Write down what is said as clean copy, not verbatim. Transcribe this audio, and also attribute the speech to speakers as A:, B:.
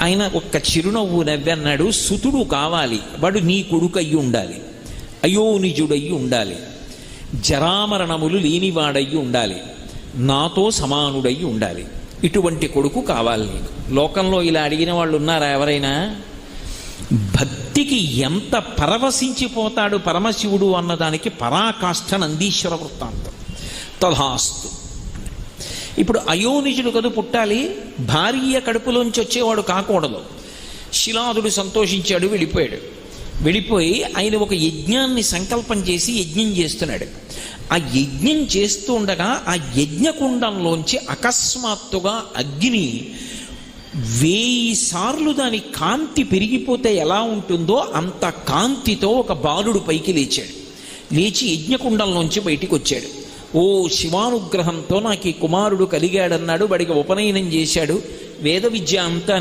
A: ఆయన ఒక్క చిరునవ్వు నవ్వన్నాడు, సుతుడు కావాలి, వాడు నీ కొడుకు అయ్యి ఉండాలి, అయోనిజుడయ్యి ఉండాలి, జరామరణములు లేనివాడయ్యి ఉండాలి, నాతో సమానుడయ్యి ఉండాలి, ఇటువంటి కొడుకు కావాలి నీకు. లోకంలో ఇలా అడిగిన వాళ్ళు ఉన్నారా ఎవరైనా? భక్తికి ఎంత పరవశించిపోతాడు పరమశివుడు అన్నదానికి పరాకాష్ఠ నందీశ్వర వృత్తాంతం. తథాస్తు. ఇప్పుడు అయోనిజుడు కదు పుట్టాలి, భార్య కడుపులోంచి వచ్చేవాడు కాకూడదు. శిలాదుడు సంతోషించాడు, వెళ్ళిపోయి ఆయన ఒక యజ్ఞాన్ని సంకల్పం చేసి యజ్ఞం చేస్తున్నాడు. ఆ యజ్ఞం చేస్తూ ఉండగా ఆ యజ్ఞకుండంలోంచి అకస్మాత్తుగా అగ్ని 1000 సార్లు దాని కాంతి పెరిగిపోతే ఎలా ఉంటుందో అంత కాంతితో ఒక బాలుడు పైకి లేచాడు. లేచి యజ్ఞకుండంలోంచి బయటికి వచ్చాడు. ఓ శివానుగ్రహంతో నాకు ఈ కుమారుడు కలిగాడన్నాడు. వాడికి ఉపనయనం చేశాడు. వేద విద్య అంతా